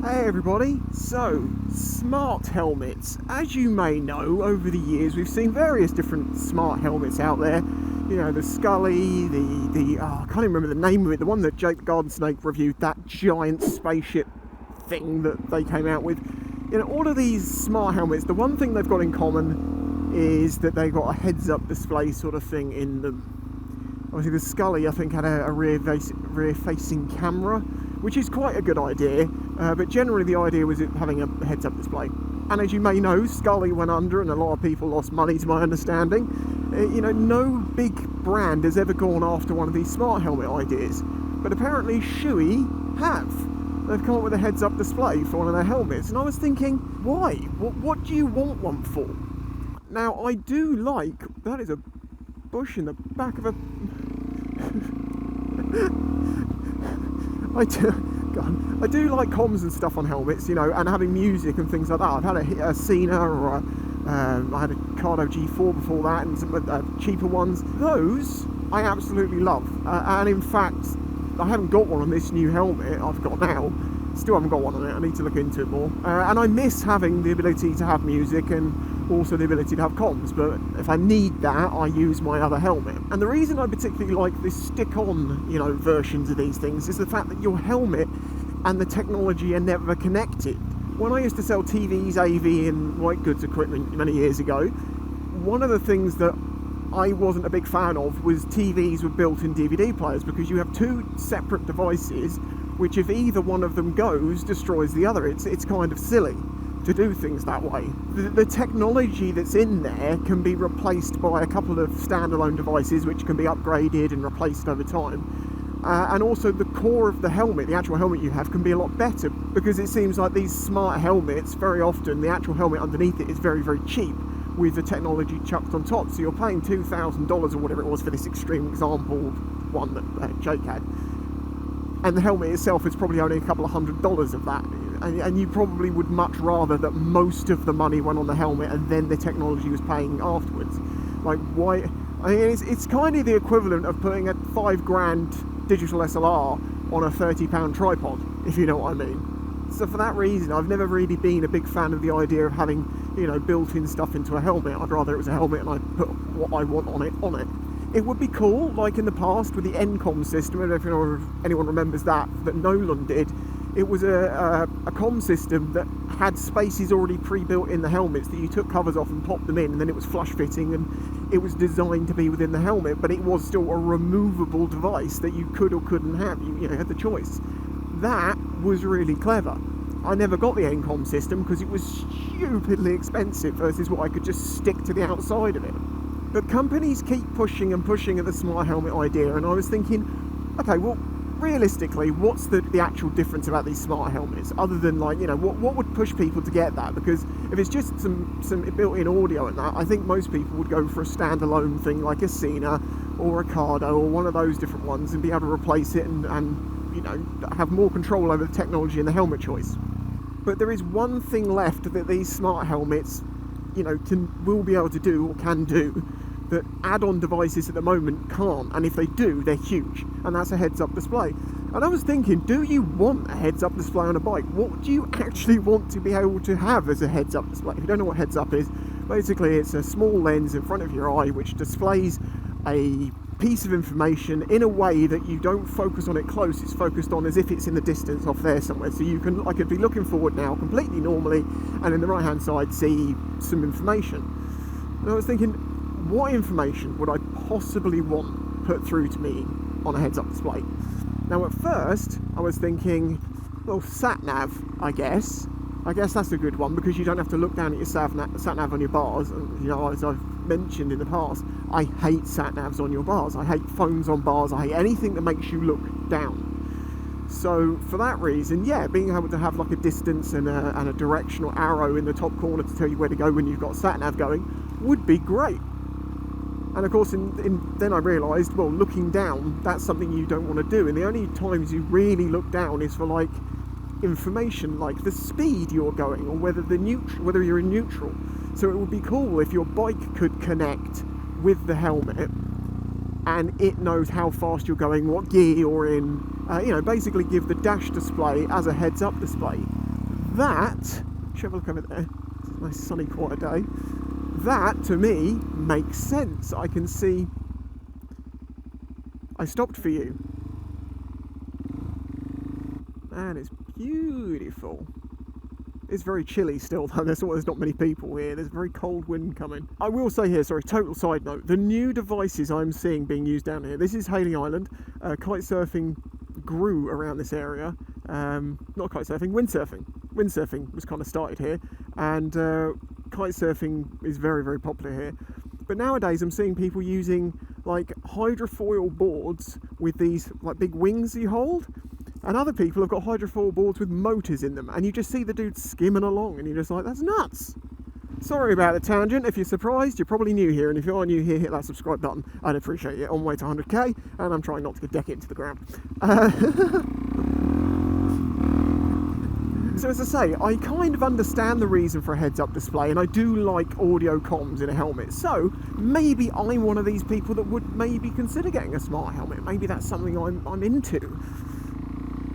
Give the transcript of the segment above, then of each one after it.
Hey everybody, so smart helmets. As you may know, over the years we've seen various different smart helmets out there. You know, the SHOEI, I can't even remember the name of it, the one that Jake the Garden Snake reviewed, that giant spaceship thing that they came out with. You know, all of these smart helmets, the one thing they've got in common is that they've got a heads-up display sort of thing in them. Obviously the SHOEI, I think, had a rear-facing camera, which is quite a good idea, but generally the idea was it having a heads-up display. And as you may know, SHOEI went under and a lot of people lost money, to my understanding. You know, no big brand has ever gone after one of these smart helmet ideas, but apparently SHOEI have. They've come up with a heads-up display for one of their helmets, and I was thinking, why? What do you want one for? Now, I do like... That is a bush in the back of a... I do like comms and stuff on helmets, you know, and having music and things like that. I've had a Cena, or I had a Cardo G4 before that, and some cheaper ones. Those I absolutely love, and in fact, I haven't got one on this new helmet I've got now. Still haven't got one on it. I need to look into it more. And I miss having the ability to have music and also the ability to have comms, but if I need that, I use my other helmet. And the reason I particularly like the stick-on, you know, versions of these things is the fact that your helmet and the technology are never connected. When I used to sell TVs, AV and white goods equipment many years ago, one of the things that I wasn't a big fan of was TVs with built-in DVD players, because you have two separate devices which, if either one of them goes, destroys the other. It's kind of silly to do things that way. The technology that's in there can be replaced by a couple of standalone devices which can be upgraded and replaced over time. And also the core of the helmet, the actual helmet you have, can be a lot better, because it seems like these smart helmets, very often the actual helmet underneath it is very, very cheap with the technology chucked on top. So you're paying $2,000 or whatever it was for this extreme example one that Jake had. And the helmet itself is probably only a couple of $100 of that. And you probably would much rather that most of the money went on the helmet and then the technology was paying afterwards. Like, why? I mean, it's kind of the equivalent of putting a $5,000 digital SLR on a £30 tripod, if you know what I mean. So for that reason, I've never really been a big fan of the idea of having, you know, built-in stuff into a helmet. I'd rather it was a helmet and I put what I want on it. It would be cool, like in the past with the NCOM system, I don't know if anyone remembers that Nolan did. It was a comm system that had spaces already pre-built in the helmets that you took covers off and popped them in, and then it was flush fitting and it was designed to be within the helmet, but it was still a removable device that you could or couldn't have. You had the choice. That was really clever. I never got the NCOM system because it was stupidly expensive versus what I could just stick to the outside of it. But companies keep pushing and pushing at the smart helmet idea, and I was thinking, okay, well, realistically, what's the actual difference about these smart helmets, other than, like, you know, what would push people to get that? Because if it's just some built-in audio and that, I think most people would go for a standalone thing like a Cena or a Cardo or one of those different ones and be able to replace it and you know, have more control over the technology and the helmet choice. But there is one thing left that these smart helmets, you know, will be able to do or can do that add-on devices at the moment can't, and if they do, they're huge, and that's a heads-up display. And I was thinking, do you want a heads-up display on a bike? What do you actually want to be able to have as a heads-up display? If you don't know what heads-up is, basically it's a small lens in front of your eye which displays a piece of information in a way that you don't focus on it close, it's focused on as if it's in the distance off there somewhere. So you can, I could be looking forward now completely normally, and in the right hand side see some information. And I was thinking, what information would I possibly want put through to me on a heads-up display? Now at first I was thinking, well, sat-nav, I guess that's a good one, because you don't have to look down at your sat-nav on your bars. And, you know, as I've mentioned in the past, I hate sat-navs on your bars. I hate phones on bars. I hate anything that makes you look down. So for that reason, yeah, being able to have like a distance and a directional arrow in the top corner to tell you where to go when you've got sat-nav going would be great. And of course, then I realised, well, looking down, that's something you don't want to do. And the only times you really look down is for, like, information, like the speed you're going, or whether you're in neutral. So it would be cool if your bike could connect with the helmet and it knows how fast you're going, what gear you're in, you know, basically give the dash display as a heads-up display. that, should have a look over there, it's a nice sunny quiet day, that to me makes sense. I can see, I stopped for you, and it's beautiful. It's very chilly still though, there's not many people here, there's a very cold wind coming. I will say here, sorry, total side note, the new devices I'm seeing being used down here, this is Haley Island, kite surfing grew around this area, not kite surfing, windsurfing. Windsurfing was kind of started here, and kite surfing is very, very popular here. But nowadays I'm seeing people using like hydrofoil boards with these like big wings you hold, and other people have got hydrofoil boards with motors in them, and you just see the dude skimming along, and you're just like, that's nuts. Sorry about the tangent. If you're surprised, you're probably new here, and if you are new here, hit that subscribe button. I'd appreciate it. On my way to 100k, and I'm trying not to deck it into the ground. So as I say, I kind of understand the reason for a heads-up display, and I do like audio comms in a helmet. So maybe I'm one of these people that would maybe consider getting a smart helmet. Maybe that's something I'm into.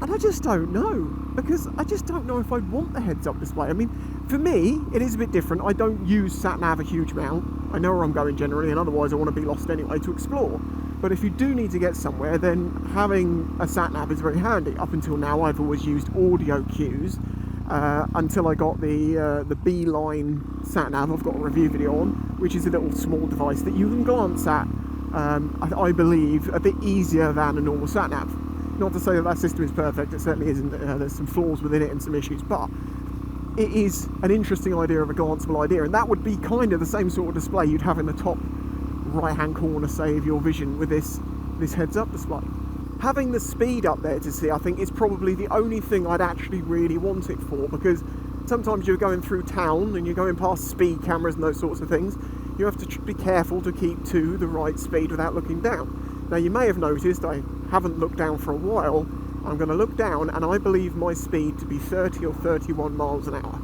And I just don't know, because I just don't know if I'd want the heads-up display. I mean, for me, it is a bit different. I don't use sat-nav a huge amount. I know where I'm going generally, and otherwise I want to be lost anyway to explore. But if you do need to get somewhere, then having a sat-nav is very handy. Up until now, I've always used audio cues, until I got the B-line sat-nav I've got a review video on, which is a little small device that you can glance at, I believe, a bit easier than a normal sat-nav. Not to say that system is perfect, it certainly isn't. There's some flaws within it and some issues, but it is an interesting idea of a glanceable idea, and that would be kind of the same sort of display you'd have in the top right hand corner, say, of your vision with this heads-up display. Having the speed up there to see, I think, is probably the only thing I'd actually really want it for, because sometimes you're going through town and you're going past speed cameras and those sorts of things. You have to be careful to keep to the right speed without looking down. Now, you may have noticed I haven't looked down for a while. I'm going to look down, and I believe my speed to be 30 or 31 miles an hour.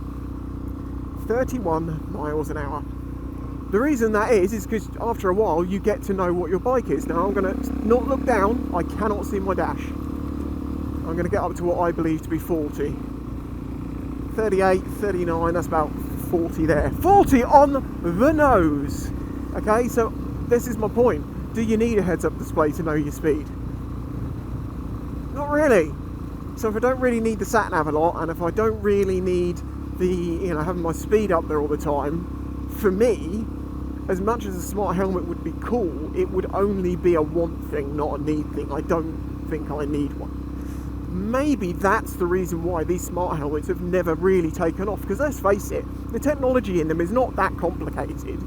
31 miles an hour. The reason that is because after a while you get to know what your bike is. Now I'm going to not look down, I cannot see my dash. I'm going to get up to what I believe to be 40. 38, 39, that's about 40 there. 40 on the nose! Okay, so this is my point. Do you need a heads-up display to know your speed? Not really. So if I don't really need the sat-nav a lot, and if I don't really need having my speed up there all the time, for me, as much as a smart helmet would be cool, it would only be a want thing, not a need thing. I don't think I need one. Maybe that's the reason why these smart helmets have never really taken off, because let's face it, the technology in them is not that complicated.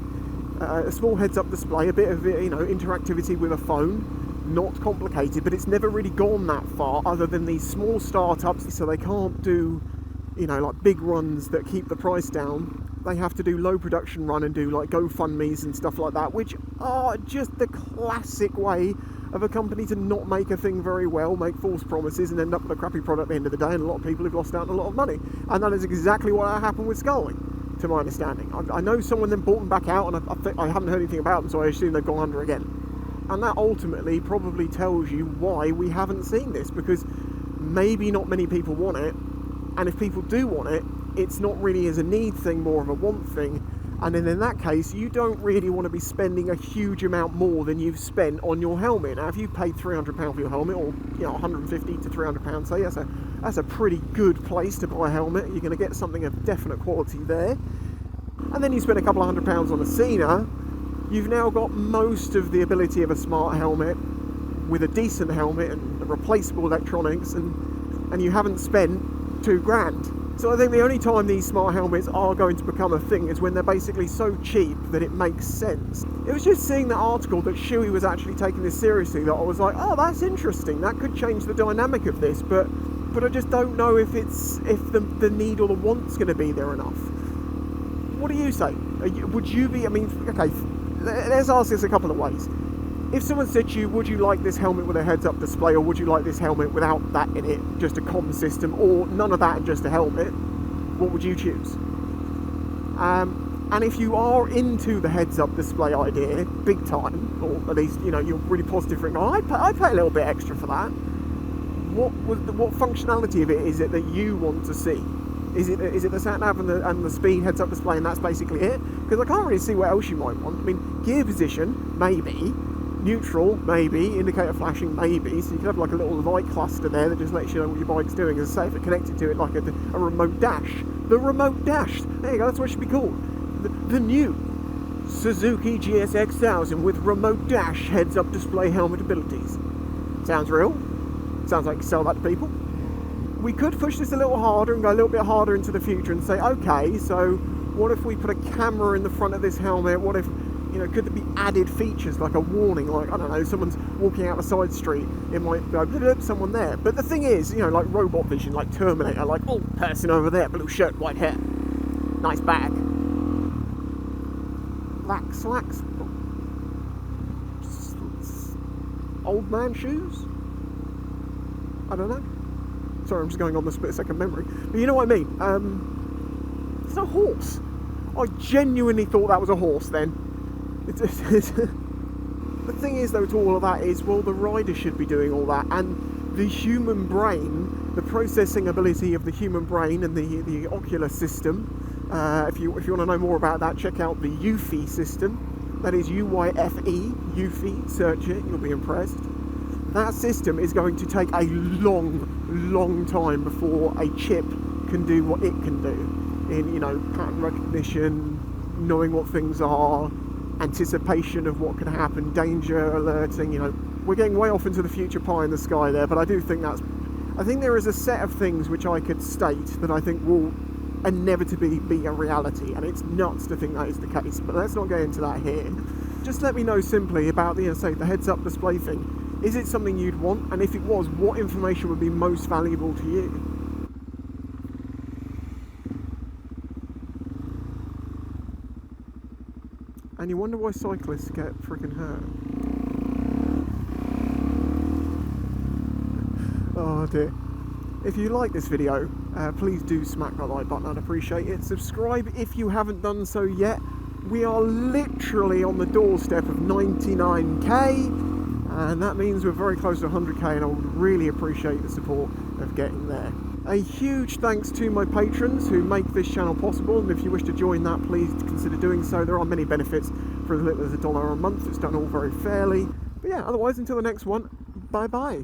A small heads-up display, a bit of interactivity with a phone, not complicated, but it's never really gone that far other than these small startups, so they can't do like big runs that keep the price down. They have to do low production run and do like GoFundMes and stuff like that, which are just the classic way of a company to not make a thing very well, make false promises and end up with a crappy product at the end of the day, and a lot of people have lost out on a lot of money. And that is exactly what happened with SHOEI, to my understanding. I know someone then bought them back out, and I haven't heard anything about them, so I assume they've gone under again. And that ultimately probably tells you why we haven't seen this, because maybe not many people want it, and if people do want it, it's not really as a need thing, more of a want thing. And then in that case, you don't really want to be spending a huge amount more than you've spent on your helmet. Now, if you paid £300 for your helmet, or £150 to £300, say that's a pretty good place to buy a helmet. You're going to get something of definite quality there. And then you spend a couple of £100 on a Cena. You've now got most of the ability of a smart helmet with a decent helmet and replaceable electronics, and you haven't spent £2,000. So I think the only time these smart helmets are going to become a thing is when they're basically so cheap that it makes sense. It was just seeing that article that SHOEI was actually taking this seriously that I was like, oh, that's interesting. That could change the dynamic of this, but I just don't know if the need or the want's going to be there enough. What do you say? Would you be? I mean, okay, let's ask this a couple of ways. If someone said to you, would you like this helmet with a heads-up display, or would you like this helmet without that in it, just a comm system, or none of that and just a helmet, what would you choose? And if you are into the heads-up display idea, big time, or at least, you're really positive for it, I'd pay a little bit extra for that. What functionality of it is it that you want to see? Is it the sat nav and the speed heads up display, and that's basically it? Because I can't really see what else you might want. I mean, gear position, maybe. Neutral, maybe. Indicator flashing, maybe. So you could have like a little light cluster there that just lets you know what your bike's doing. As I say, if it connected to it like a remote dash. The remote dash. There you go. That's what it should be called. The new Suzuki GSX 1000 with remote dash heads-up display helmet abilities. Sounds real. Sounds like you sell that to people. We could push this a little harder and go a little bit harder into the future and say, okay, so what if we put a camera in the front of this helmet? What if, you know, could there be added features like a warning, like, I don't know, someone's walking out a side street, it might go, someone there. But the thing is, you know, like robot vision, like Terminator, like, oh, person over there, blue shirt, white hair, nice bag, black slacks, old man shoes, I don't know. Sorry, I'm just going on the split-second memory. But you know what I mean? It's a horse. I genuinely thought that was a horse then. The thing is, though, to all of that is, well, the rider should be doing all that. And the human brain, the processing ability of the human brain and the ocular system, if you want to know more about that, check out the UFI system. That is UYFE, UFI, search it, you'll be impressed. That system is going to take a long time before a chip can do what it can do in, you know, pattern recognition, knowing what things are, anticipation of what can happen, danger alerting. You know, we're getting way off into the future pie in the sky there, but I do think I think there is a set of things which I could state that I think will inevitably be a reality, and it's nuts to think that is the case, but let's not get into that here. Just let me know simply about the heads-up display thing. Is it something you'd want? And if it was, what information would be most valuable to you? And you wonder why cyclists get freaking hurt. Oh dear. If you like this video, please do smack that like button, I'd appreciate it. Subscribe if you haven't done so yet. We are literally on the doorstep of 99k. And that means we're very close to 100k, and I would really appreciate the support of getting there. A huge thanks to my patrons who make this channel possible, and if you wish to join that, please consider doing so. There are many benefits for as little as $1 a month. It's done all very fairly. But yeah, otherwise, until the next one, bye bye.